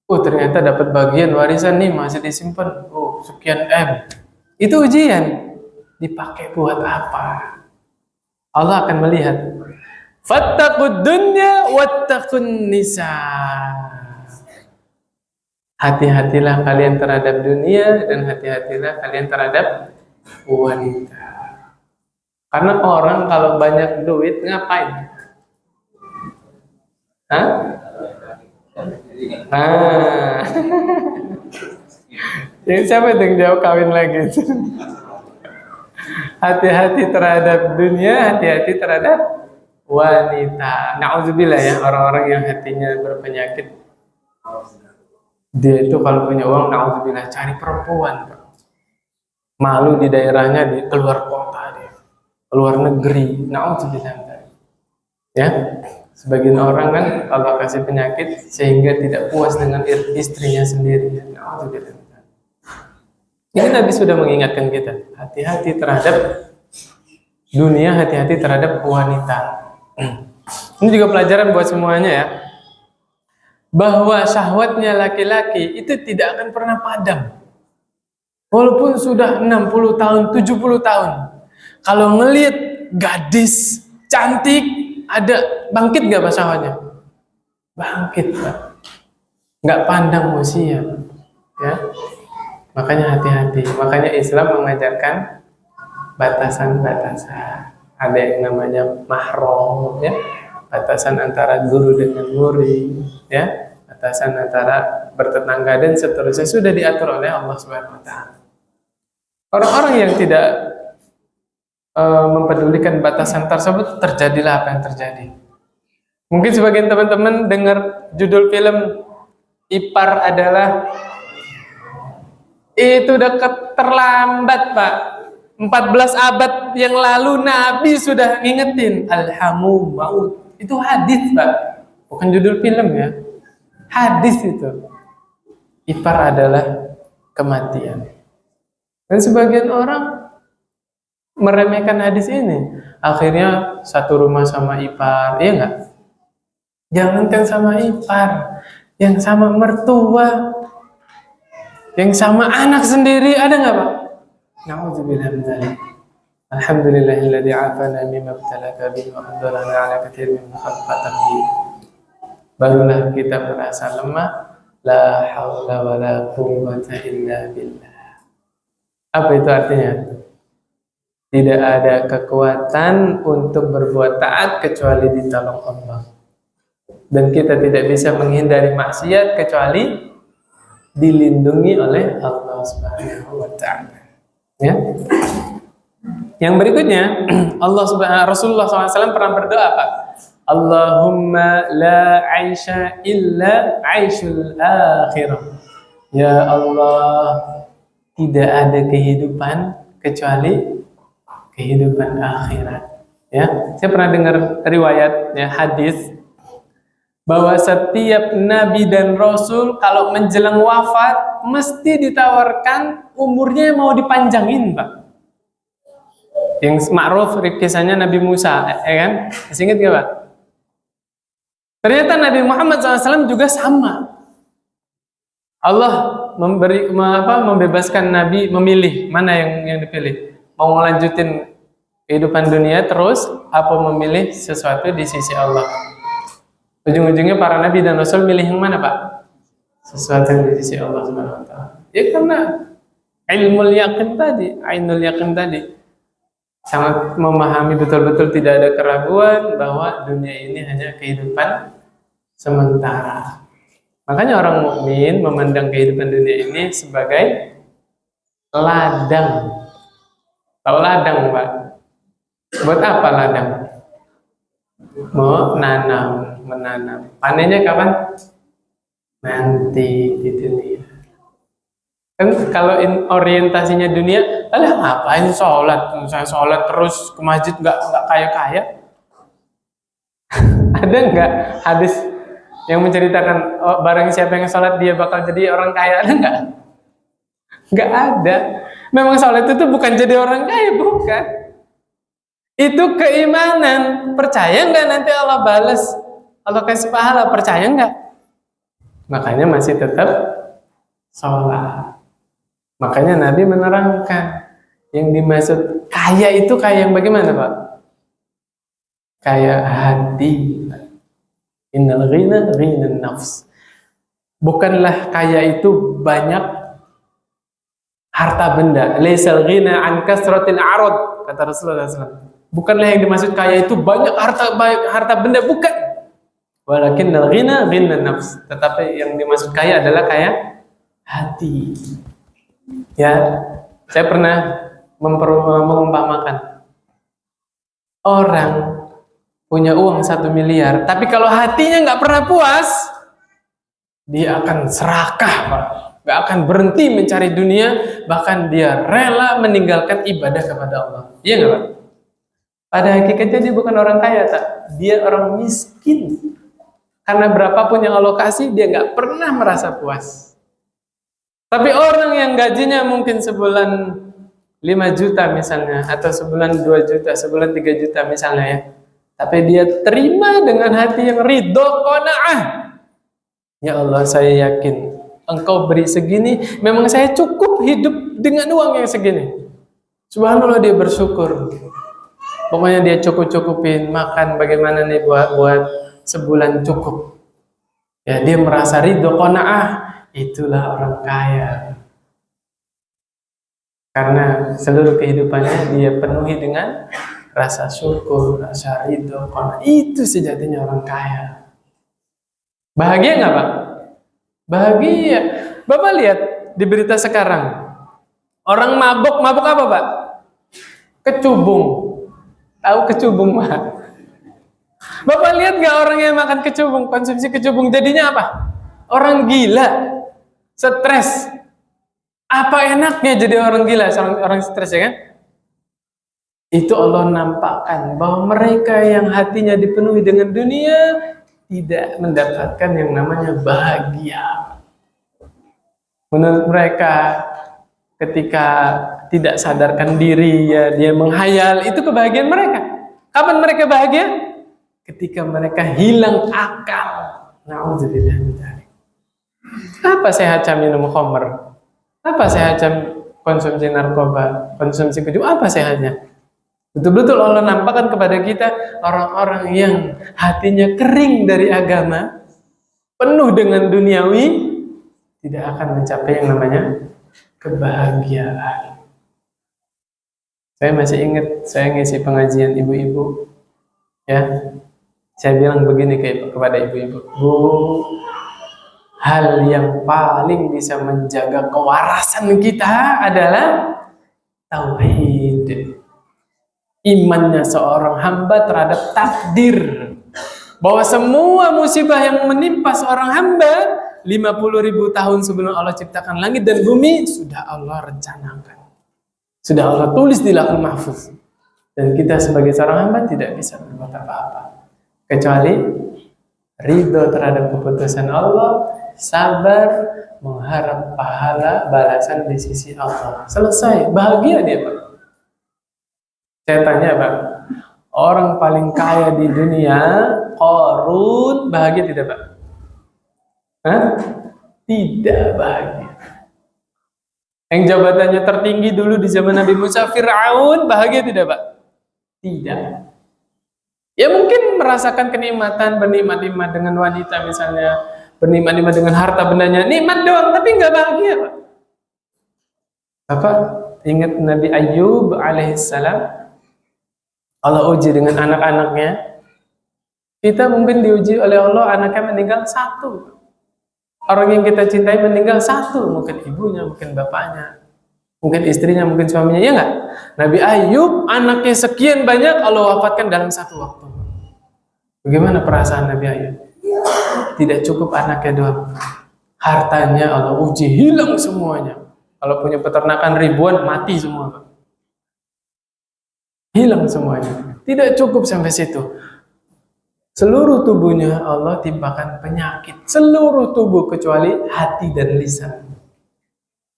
ternyata dapat bagian warisan nih, masih disimpan. Sekian M. Itu ujian. Dipakai buat apa? Allah akan melihat. Fattaqud dunya wattaqun nisa. Hati-hatilah kalian terhadap dunia dan hati-hatilah kalian terhadap wanita. Karena orang kalau banyak duit ngapain? Hah? Jadi siapa yang jauh kawin lagi? Hati-hati terhadap dunia, hati-hati terhadap wanita. Na'udzubillah ya, orang-orang yang hatinya berpenyakit. Dia itu kalau punya uang, na'udzubillah, cari perempuan. Malu di daerahnya, di keluar kota dia. Luar negeri, na'udzubillah. Ya, sebagian orang kan kalau kasih penyakit sehingga tidak puas dengan istrinya sendiri. Ya. Na'udzubillah. Ini Nabi sudah mengingatkan kita, hati-hati terhadap dunia, hati-hati terhadap wanita. Ini juga pelajaran buat semuanya ya. bahwa syahwatnya laki-laki itu tidak akan pernah padam. Walaupun sudah 60 tahun, 70 tahun. Kalau ngelihat gadis cantik, ada bangkit gak syahwatnya? Bangkit, Pak. Nggak pandang usia, ya. Makanya hati-hati. Makanya Islam mengajarkan batasan-batasan. Ada yang namanya mahram, ya. Batasan antara guru dengan murid, ya. Batasan antara bertetangga dan seterusnya sudah diatur oleh Allah Subhanahu wa taala. Orang-orang yang tidak mempedulikan batasan tersebut, terjadilah apa yang terjadi. Mungkin sebagian teman-teman dengar judul film Ipar adalah itu dekat terlambat, Pak. 14 abad yang lalu Nabi sudah ngingetin alhamu maut. Itu hadis, Pak. Bukan judul film, ya. Hadis itu. Ipar adalah kematian. Dan sebagian orang meremehkan hadis ini. Akhirnya satu rumah sama ipar, iya enggak? Jangankan sama ipar, yang sama mertua, yang sama anak sendiri, ada nggak, Pak? Na'udzubillah min dzalik. Alhamdulillahilladzi 'afana mimma ibtalaka bihi wa qaddalana 'ala katsirin min khalqihi. Barulah kita merasa lemah, la haula wala quwwata illa billah. Apa itu artinya? Tidak ada kekuatan untuk berbuat taat kecuali ditolong Allah. Dan kita tidak bisa menghindari maksiat kecuali dilindungi oleh Allah Subhanahu wa taala. Ya. Yang berikutnya, Rasulullah SAW pernah berdoa, Pak. Allahumma la aisha illa aishul akhirah. Ya Allah, tidak ada kehidupan kecuali kehidupan akhirat. Ya, saya pernah dengar riwayat, ya, hadis bahwa setiap nabi dan rasul kalau menjelang wafat mesti ditawarkan umurnya mau dipanjangin, Pak. Yang ma'ruf kisahnya Nabi Musa, ya kan? Masih ingat gak, Pak? Ternyata Nabi Muhammad SAW juga sama. Allah membebaskan Nabi memilih mana yang dipilih. Mau melanjutin kehidupan dunia terus, apa memilih sesuatu di sisi Allah. Ujung-ujungnya para nabi dan rasul milih yang mana, Pak? Sesuatu yang di sisi Allah Subhanahu wa taala. Ya karena ilmul yaqin tadi, ainul yaqin tadi. Sangat memahami betul-betul tidak ada keraguan bahwa dunia ini hanya kehidupan sementara. Makanya orang mukmin memandang kehidupan dunia ini sebagai ladang. Tahu ladang, Pak? Buat apa ladang? Menanam. Panennya kapan? Nanti di dunia. Kan kalau orientasinya dunia, ngapain sholat? Saya sholat terus ke masjid nggak kaya-kaya. Ada nggak hadis yang menceritakan barang siapa yang sholat dia bakal jadi orang kaya? Ada nggak? Nggak ada. Memang sholat itu bukan jadi orang kaya, bukan. Itu keimanan. Percaya nggak nanti Allah balas? Allah kasih pahala, percaya nggak? Makanya masih tetap sholat. Makanya Nabi menerangkan yang dimaksud kaya itu kaya yang bagaimana, Pak? Kaya hati. Innal ghina ghinan nafs. Bukanlah kaya itu banyak harta benda. Laisal ghina an kasratil arad, kata Rasulullah SAW. Bukanlah yang dimaksud kaya itu banyak harta benda, bukan. Walakinnal ghina ghinan nafs. Tetapi yang dimaksud kaya adalah kaya hati. Ya, saya pernah mengumpamakan orang punya uang 1 miliar, tapi kalau hatinya nggak pernah puas, dia akan serakah, Pak. Nggak akan berhenti mencari dunia, bahkan dia rela meninggalkan ibadah kepada Allah. Iya nggak, Pak? Pada hakikatnya dia bukan orang kaya, tak? Dia orang miskin. Karena berapapun yang Allah kasih, dia nggak pernah merasa puas. Tapi orang yang gajinya mungkin sebulan 5 juta misalnya, atau sebulan 2 juta, sebulan 3 juta misalnya, ya. Tapi dia terima dengan hati yang ridho, qanaah. Ya Allah, saya yakin Engkau beri segini, memang saya cukup hidup dengan uang yang segini. Subhanallah, dia bersyukur. Pokoknya dia cukup-cukupin makan bagaimana nih buat sebulan cukup. Ya, dia merasa ridho, qanaah. Itulah orang kaya. Karena seluruh kehidupannya dia penuhi dengan rasa syukur, rasa ridho, qanaah. Itu sejatinya orang kaya. Bahagia nggak, Pak? Bahagia. Bapak lihat di berita sekarang. Orang mabuk apa, Pak? Kecubung. Tahu kecubung, Pak? Bapak lihat nggak orang yang makan kecubung, konsumsi kecubung jadinya apa? Orang gila, stres. Apa enaknya jadi orang gila, orang stres, ya kan? Itu Allah nampakkan bahwa mereka yang hatinya dipenuhi dengan dunia tidak mendapatkan yang namanya bahagia. Menurut mereka, ketika tidak sadarkan diri, ya dia menghayal, itu kebahagiaan mereka. Kapan mereka bahagia? Ketika mereka hilang akal. Na'udzubillah min dzalik. Apa sehatnya minum khamr? Apa sehatnya konsumsi narkoba, konsumsi kejam? Apa sehatnya? Betul-betul Allah nampakkan kepada kita orang-orang yang hatinya kering dari agama, penuh dengan duniawi, tidak akan mencapai yang namanya kebahagiaan. Saya masih ingat saya ngisi pengajian ibu-ibu, ya. Saya bilang begini kepada ibu-ibu, Bu, hal yang paling bisa menjaga kewarasan kita adalah tauhid. Imannya seorang hamba terhadap takdir. Bahwa semua musibah yang menimpa seorang hamba 50.000 tahun sebelum Allah ciptakan langit dan bumi sudah Allah rencanakan. Sudah Allah tulis di Lauhul Mahfuz. Dan kita sebagai seorang hamba tidak bisa berbuat apa-apa kecuali ridho terhadap keputusan Allah, sabar, mengharap pahala balasan di sisi Allah. Selesai, bahagia dia, Pak. Saya tanya, Pak, orang paling kaya di dunia, Qarun, bahagia tidak, Pak? Hah? Tidak bahagia. Yang jabatannya tertinggi dulu di zaman Nabi Musa, Fir'aun, bahagia tidak, Pak? Tidak. Ya mungkin merasakan kenikmatan, bernikmat-nikmat dengan wanita misalnya, bernikmat-nikmat dengan harta bendanya, nikmat doang, tapi nggak bahagia, Pak. Bapak ingat Nabi Ayyub alaihissalam, Allah uji dengan anak-anaknya. Kita mungkin diuji oleh Allah, anaknya meninggal satu. Orang yang kita cintai meninggal satu, mungkin ibunya, mungkin bapaknya, mungkin istrinya, mungkin suaminya, ya nggak? Nabi Ayyub, anaknya sekian banyak, Allah wafatkan dalam satu waktu. Bagaimana perasaan Nabi Ayyub? Tidak cukup anaknya doang, hartanya Allah uji, hilang semuanya. Kalau punya peternakan ribuan, mati semua. Hilang semuanya. Tidak cukup sampai situ. Seluruh tubuhnya Allah timpakan penyakit. Seluruh tubuh kecuali hati dan lisan.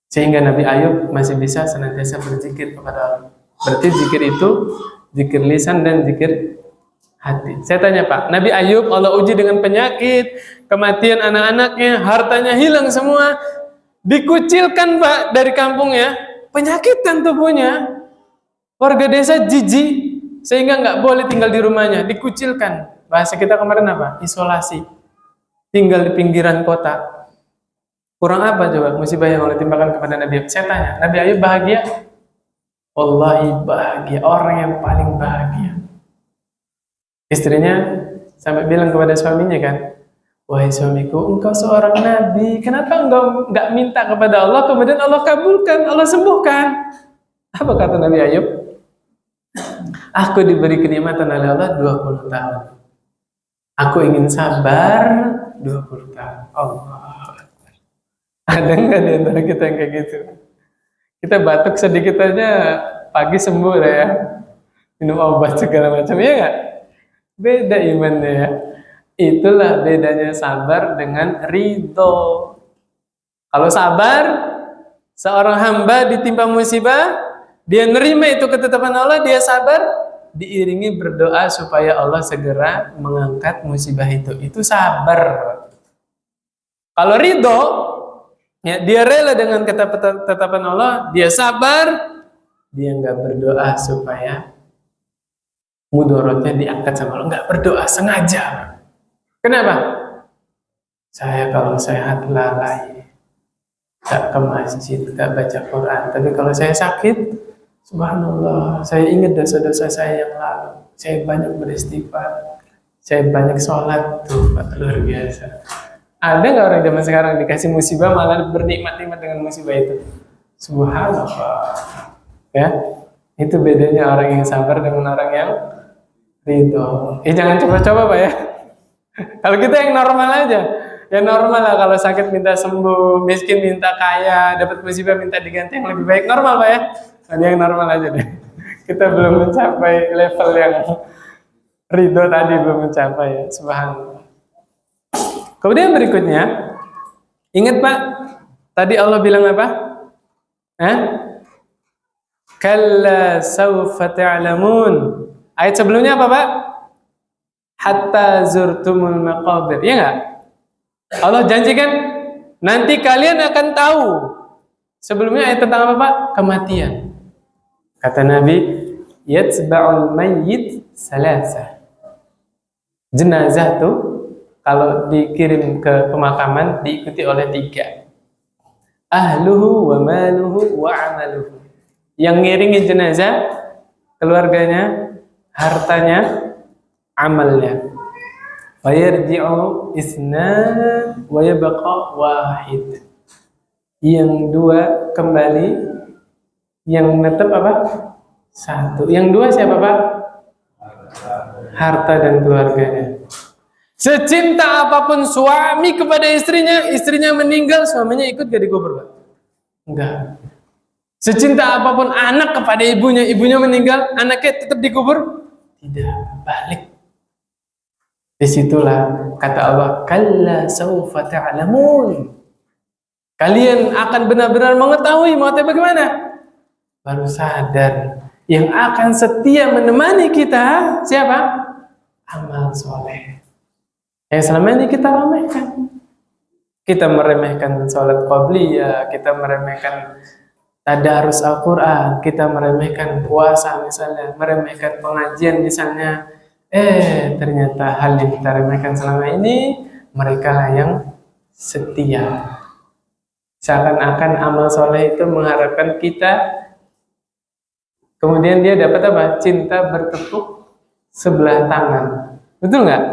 Sehingga Nabi Ayub masih bisa senantiasa berzikir kepada Allah. Berarti zikir itu zikir lisan dan zikir hati. Saya tanya, Pak, Nabi Ayub Allah uji dengan penyakit, kematian anak-anaknya, hartanya hilang semua, dikucilkan, Pak, dari kampungnya, penyakitan tubuhnya, warga desa jijik sehingga nggak boleh tinggal di rumahnya, dikucilkan. Bahasa kita kemarin apa? Isolasi. Tinggal di pinggiran kota. Kurang apa coba musibah yang Allah timpakan kepada Nabi Ayub? Saya tanya, Nabi Ayub bahagia? Wallahi bahagia, orang yang paling bahagia. Istrinya sampai bilang kepada suaminya kan, wahai suamiku, engkau seorang nabi, kenapa engkau nggak minta kepada Allah, kemudian Allah kabulkan, Allah sembuhkan? Apa kata Nabi Ayub? Aku diberi kenikmatan oleh Allah 20 tahun. Aku ingin sabar 20 tahun. Allah. Ada nggak di antara kita yang kayak gitu? Kita batuk sedikit aja, pagi sembuh lah ya. Minum obat segala macam, ya nggak? Beda imannya ya. Itulah bedanya sabar dengan ridho. Kalau sabar, seorang hamba ditimpa musibah, dia nerima itu ketetapan Allah, dia sabar, diiringi berdoa supaya Allah segera mengangkat musibah itu. Itu sabar. Kalau ridho, ya, dia rela dengan ketetapan Allah, dia sabar, dia nggak berdoa supaya mudorotnya diangkat sama Allah, nggak berdoa sengaja. Kenapa? Kalau sehat lalai, nggak ke masjid, nggak baca Quran. Tapi kalau saya sakit, subhanallah, saya ingat dosa-dosa saya yang lalu. Saya banyak beristighfar, saya banyak sholat, tuh Pak, luar biasa. Ada nggak orang zaman sekarang dikasih musibah malah bernikmat-nikmat dengan musibah itu? Subhanallah. Ya, itu bedanya orang yang sabar dengan orang yang ridho. Jangan coba-coba Pak ya. Kalau kita yang normal aja, ya normal lah. Kalau sakit minta sembuh, miskin minta kaya, dapat musibah minta diganti yang lebih baik, normal Pak ya. Ada yang normal aja deh. Kita belum mencapai level yang ridho tadi, belum mencapai ya. Subhanallah. Kemudian berikutnya, ingat Pak, tadi Allah bilang apa? Kalla sawfa ta'lamun. Ayat sebelumnya apa Pak? Hatta zurtumul maqabir. Ya enggak? Allah janjikan nanti kalian akan tahu. Sebelumnya ayat tentang apa Pak? Kematian. Kata Nabi, yatba'ul mayyit salasa. Jenazah tuh kalau dikirim ke pemakaman diikuti oleh 3. Ahluhu wa maluhu wa amaluhu. Yang ngiringin jenazah, keluarganya, hartanya, amalnya. Fayarji'u isnan wa yabqa wahid. Yang 2 kembali, yang netep apa? 1. Yang 2 siapa Pak? Harta dan keluarganya. Secinta apapun suami kepada istrinya meninggal, suaminya ikut gak dikubur Pak? Enggak. Secinta apapun anak kepada ibunya meninggal, anaknya tetap dikubur? Tidak, balik. Disitulah kata Allah, kalla sawfa ta'lamun. Kalian akan benar-benar mengetahui maunya bagaimana. Baru sadar, yang akan setia menemani kita siapa? Amal soleh. Yang selama ini kita remehkan. Kita meremehkan sholat qabliyah, kita meremehkan tadarus Al-Quran, kita meremehkan puasa misalnya, meremehkan pengajian misalnya. Ternyata hal yang kita remehkan selama ini, mereka lah yang setia. Seakan-akan amal soleh itu mengharapkan kita, kemudian dia dapat apa? Cinta bertepuk sebelah tangan. Betul nggak?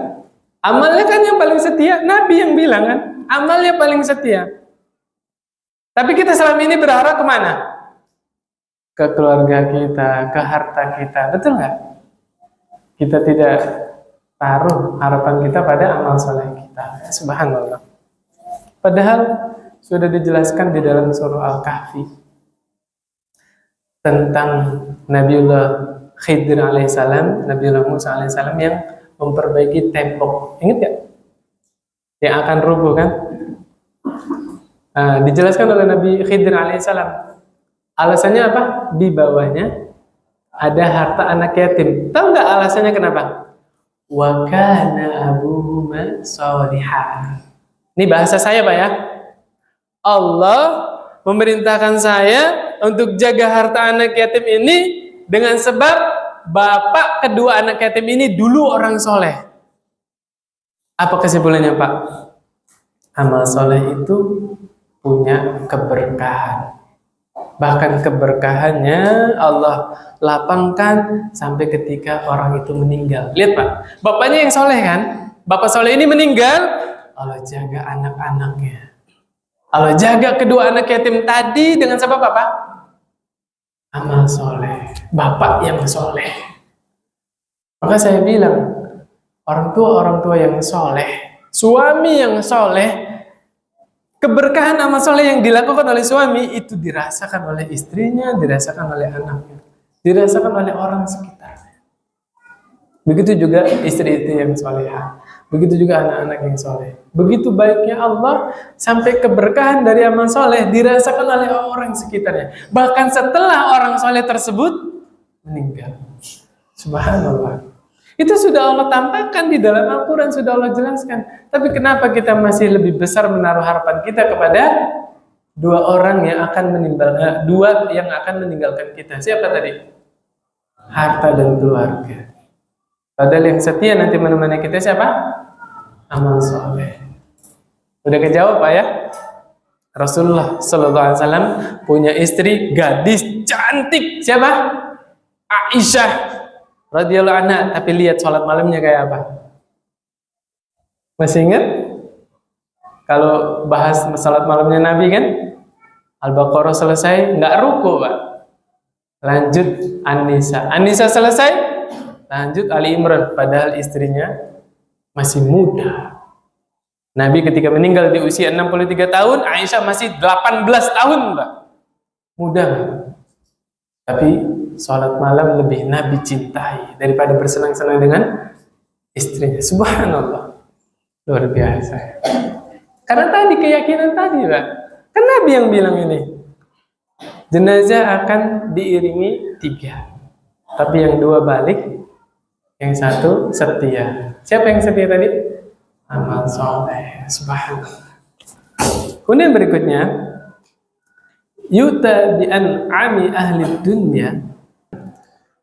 Amalnya kan yang paling setia, Nabi yang bilang kan, amalnya paling setia. Tapi kita selama ini berharap kemana? Ke keluarga kita, ke harta kita, betul nggak? Kita tidak taruh harapan kita pada amal soleh kita. Subhanallah. Padahal sudah dijelaskan di dalam surah Al-Kahfi tentang Nabiullah Khidir alaihissalam, Nabiullah Musa alaihissalam yang memperbaiki tembok. Ingat gak? Yang akan rubuh kan? Dijelaskan oleh Nabi Khidir alaihissalam. Alasannya apa? Di bawahnya ada harta anak yatim. Tahu nggak alasannya kenapa? Wa kana abuhuma sholihan. Ini bahasa saya Pak ya. Allah memerintahkan saya untuk jaga harta anak yatim ini dengan sebab bapak kedua anak yatim ini dulu orang soleh. Apa kesimpulannya Pak? Amal soleh itu punya keberkahan. Bahkan keberkahannya Allah lapangkan sampai ketika orang itu meninggal. Lihat Pak, bapaknya yang soleh kan? Bapak soleh ini meninggal, Allah jaga anak-anaknya. Allah jaga kedua anak yatim tadi dengan sebab apa? Amal soleh, bapak yang soleh. Maka saya bilang, orang tua yang soleh, suami yang soleh, keberkahan amal soleh yang dilakukan oleh suami itu dirasakan oleh istrinya, dirasakan oleh anaknya, dirasakan oleh orang sekitar. Begitu juga istri-istri yang solehah, begitu juga anak-anak yang soleh. Begitu baiknya Allah sampai keberkahan dari amal soleh dirasakan oleh orang sekitarnya. Bahkan setelah orang soleh tersebut meninggal. Subhanallah. Itu sudah Allah tampakkan di dalam Al-Quran, sudah Allah jelaskan. Tapi kenapa kita masih lebih besar menaruh harapan kita kepada dua orang yang akan meninggalkan kita? Siapa tadi? Harta dan keluarga. Padahal yang setia nanti menemani kita siapa? Amal soleh. Udah kejawab Pak ya? Rasulullah Sallallahu Alaihi Wasallam punya istri gadis cantik. Siapa? Aisyah radhiyallahu anha. Tapi lihat sholat malamnya kayak apa? Masih ingat? Kalau bahas sholat malamnya Nabi kan? Al-Baqarah selesai, nggak ruku Pak. Lanjut An-Nisa. An-Nisa selesai, lanjut Ali Imran. Padahal istrinya masih muda. Nabi ketika meninggal di usia 63 tahun, Aisyah masih 18 tahun, Mbak. Muda, Mbak. Tapi sholat malam lebih Nabi cintai daripada bersenang-senang dengan istrinya. Subhanallah. Luar biasa. Karena tadi keyakinan tadi, Mbak. Kan Nabi yang bilang ini. Jenazah akan diiringi 3. Tapi yang 2 balik, yang 1 setia. Siapa yang setia tadi? Amal soleh. Subhanallah. Kemudian berikutnya, yuta bi an'ami ahli dunya.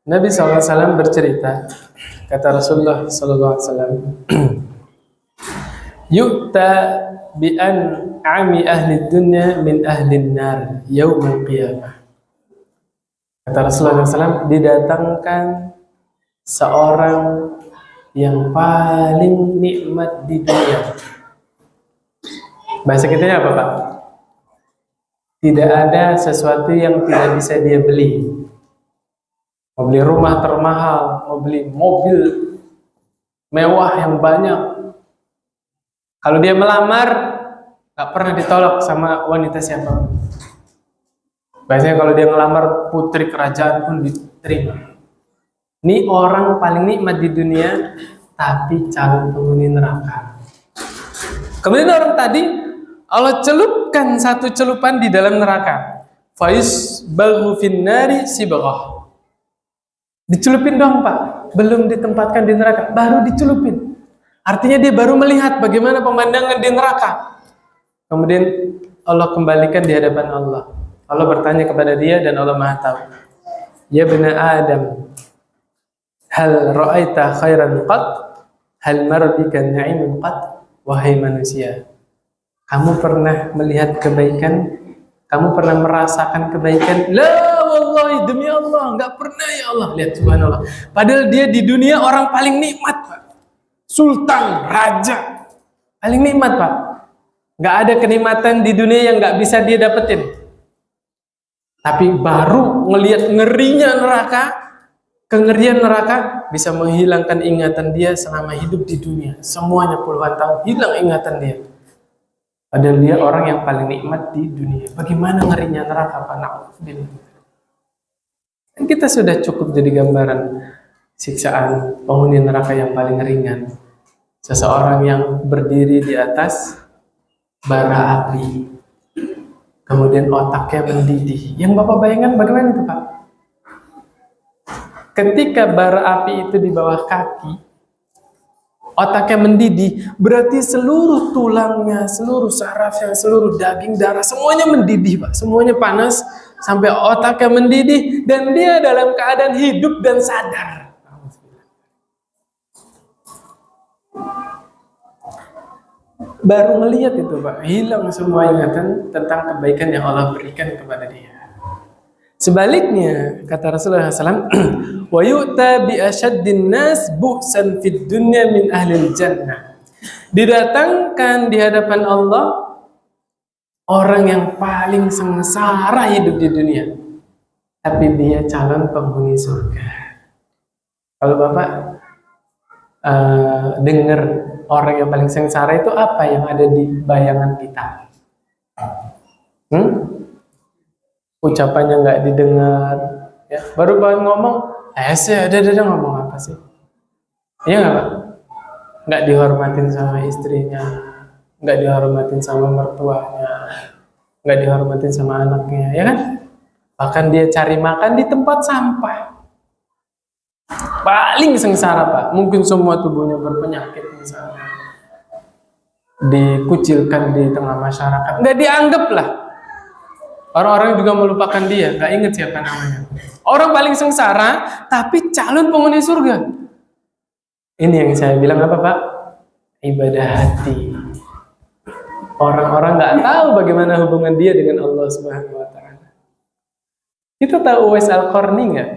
Nabi SAW bercerita, kata Rasulullah SAW, yuta bi an'ami ahli dunya min ahli nar yaumul qiyamah. Kata Rasulullah SAW, didatangkan seorang yang paling nikmat di dunia. Bahasa kitanya apa Pak? Tidak ada sesuatu yang tidak bisa dia beli. Mau beli rumah termahal, mau beli mobil mewah yang banyak. Kalau dia melamar, gak pernah ditolak sama wanita siapa. Biasanya kalau dia melamar putri kerajaan pun diterima. Ini orang paling nikmat di dunia, tapi calon penghuni neraka. Kemudian orang tadi, Allah celupkan satu celupan di dalam neraka. Fayusbaghu finnari sibaghah. Dicelupin dong Pak, belum ditempatkan di neraka, baru dicelupin. Artinya dia baru melihat bagaimana pemandangan di neraka. Kemudian Allah kembalikan di hadapan Allah. Allah bertanya kepada dia dan Allah Maha tahu. Ya bani Adam, hal ra'aita khairan qat? Hal marbika na'imun qat? Wahai manusia, kamu pernah melihat kebaikan? Kamu pernah merasakan kebaikan? La wallahi, demi Allah, enggak pernah ya Allah. Lihat subhanallah. Padahal dia di dunia orang paling nikmat, Pak. Sultan, raja. Paling nikmat, Pak. Enggak ada kenikmatan di dunia yang enggak bisa dia dapetin. Tapi baru ngelihat ngerinya neraka, kengerian neraka bisa menghilangkan ingatan dia selama hidup di dunia. Semuanya puluhan tahun hilang ingatan dia. Padahal dia orang yang paling nikmat di dunia. Bagaimana ngerinya neraka, Pak? Dan kita sudah cukup jadi gambaran siksaan penghuni neraka yang paling ringan. Seseorang yang berdiri di atas bara api. Kemudian otaknya mendidih. Yang Bapak bayangkan bagaimana itu, Pak? Ketika bara api itu di bawah kaki, otaknya mendidih, berarti seluruh tulangnya, seluruh sarafnya, seluruh daging, darah, semuanya mendidih, Pak. Semuanya panas, sampai otaknya mendidih, dan dia dalam keadaan hidup dan sadar. Baru melihat itu, Pak, hilang semua ingatan tentang kebaikan yang Allah berikan kepada dia. Sebaliknya, kata Rasulullah SAW, wa yu'ta bi asyaddin nas bu'san fid dunya min ahlil jannah. Didatangkan di hadapan Allah orang yang paling sengsara hidup di dunia, tapi dia calon penghuni surga. Kalau Bapak dengar orang yang paling sengsara itu apa yang ada di bayangan kita? Ucapannya nggak didengar, ya. Baru banget ngomong, sih ada ngomong apa sih? Iya nggak Pak? Nggak dihormatin sama istrinya, nggak dihormatin sama mertuanya, nggak dihormatin sama anaknya, ya kan? Bahkan dia cari makan di tempat sampah. paling sengsara Pak. Mungkin semua tubuhnya berpenyakit misalnya, dikucilkan di tengah masyarakat, nggak dianggap lah. Orang-orang juga melupakan dia, nggak inget siapa namanya. Orang paling sengsara, tapi calon penghuni surga. Ini yang saya bilang apa Pak? Ibadah hati. Orang-orang nggak tahu bagaimana hubungan dia dengan Allah Subhanahu Wa Taala. Kita tahu Uwais Al-Qarni nggak?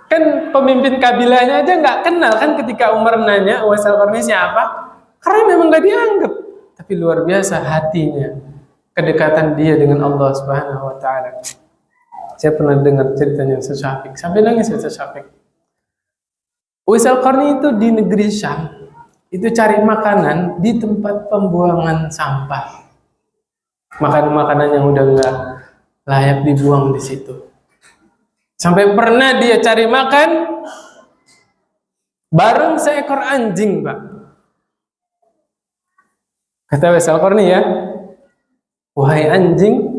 Kan pemimpin kabilahnya aja nggak kenal kan ketika Umar nanya Uwais Al-Qarni siapa? Karena memang nggak dianggap. Tapi luar biasa hatinya, kedekatan dia dengan Allah Subhanahu Wa Taala. Saya pernah dengar ceritanya Ustaz Syafiq, sampai nangis Ustaz Syafiq. Uwais Al-Qarni itu di negeri Syam, itu cari makanan di tempat pembuangan sampah. Makanan-makanan yang udah nggak layak dibuang di situ. Sampai pernah dia cari makan bareng seekor anjing, Pak. Kata Uwais Al-Qarni ya, wahai anjing,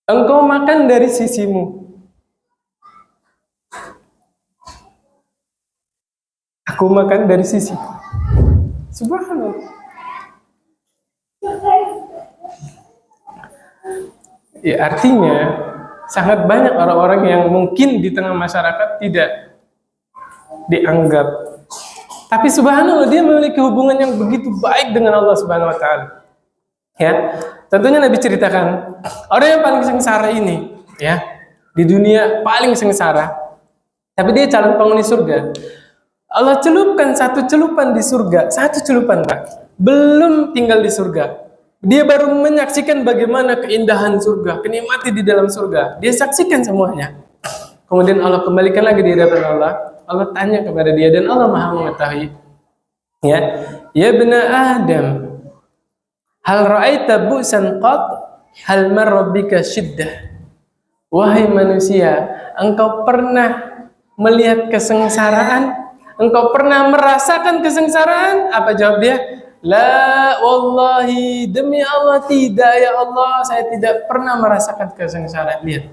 engkau makan dari sisimu, aku makan dari sisi. Subhanallah. Ya, artinya sangat banyak orang-orang yang mungkin di tengah masyarakat tidak dianggap, tapi subhanallah dia memiliki hubungan yang begitu baik dengan Allah Subhanahu Wa Taala. Ya, tentunya Nabi ceritakan orang yang paling sengsara ini, ya, di dunia paling sengsara, tapi dia calon penghuni surga. Allah celupkan satu celupan di surga, satu celupan Pak, belum tinggal di surga. Dia baru menyaksikan bagaimana keindahan surga, kenikmatan di dalam surga. Dia saksikan semuanya. Kemudian Allah kembalikan lagi di hadapan Allah. Allah tanya kepada dia dan Allah Maha mengetahui. Ya bena Adam, hal ra'aita bu'san qat? Hal marra bika syiddah? Wahai manusia, engkau pernah melihat kesengsaraan? Engkau pernah merasakan kesengsaraan? Apa jawab dia? La wallahi, demi Allah tidak ya Allah, saya tidak pernah merasakan kesengsaraan. Lihat,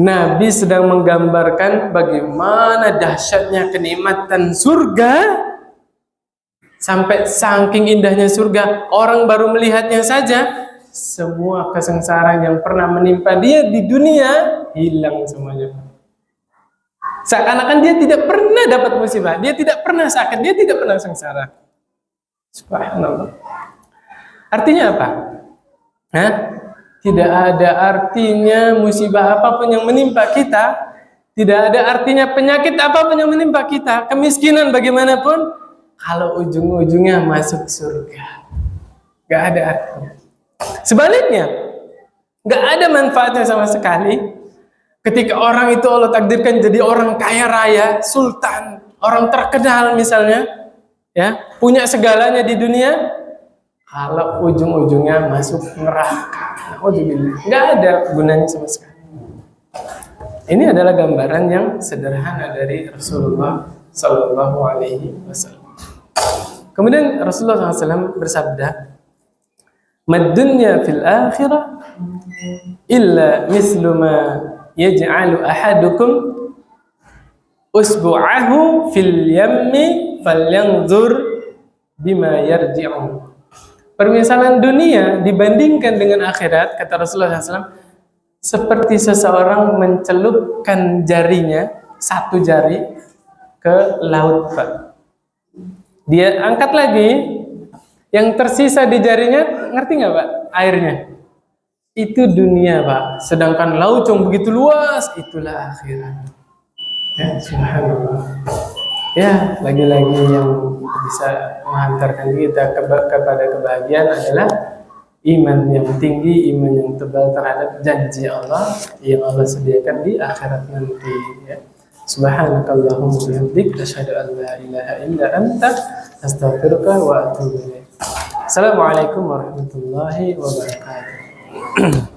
Nabi sedang menggambarkan bagaimana dahsyatnya kenikmatan surga, sampai saking indahnya surga, orang baru melihatnya saja, semua kesengsaraan yang pernah menimpa dia di dunia hilang semuanya. Seakan-akan dia tidak pernah dapat musibah, dia tidak pernah sakit, dia tidak pernah sengsara. Subhanallah. Artinya apa? Tidak ada artinya musibah apapun yang menimpa kita, tidak ada artinya penyakit apapun yang menimpa kita, kemiskinan bagaimanapun, kalau ujung-ujungnya masuk surga. Gak ada artinya. Sebaliknya, gak ada manfaatnya sama sekali ketika orang itu Allah takdirkan jadi orang kaya raya, sultan, orang terkenal misalnya, ya, punya segalanya di dunia, kalau ujung-ujungnya masuk neraka, nggak ada gunanya sama sekali. Ini adalah gambaran yang sederhana dari Rasulullah Sallallahu Alaihi Wasallam. Kemudian Rasulullah SAW bersabda, "Mad-dunya fil akhirah illa mislu ma yaj'alu ahadukum usbu'ahu fil yammi falyanzur bima yarji'u." Permisalan dunia dibandingkan dengan akhirat, kata Rasulullah SAW, seperti seseorang mencelupkan jarinya, satu jari, ke laut, Pak. Dia angkat lagi, yang tersisa di jarinya, ngerti nggak Pak? Airnya. Itu dunia, Pak. Sedangkan laut yang begitu luas, itulah akhirat. Ya, subhanallah. Ya, lagi-lagi yang bisa menghantarkan kita kepada kebahagiaan adalah iman yang tinggi, iman yang tebal terhadap janji Allah yang Allah sediakan di akhirat nanti. Ya. Subhanakallahumma wa bihamdika asyhadu an la ilaha illa anta astaghfiruka wa atubu ilaik. Assalamualaikum warahmatullahi wabarakatuh.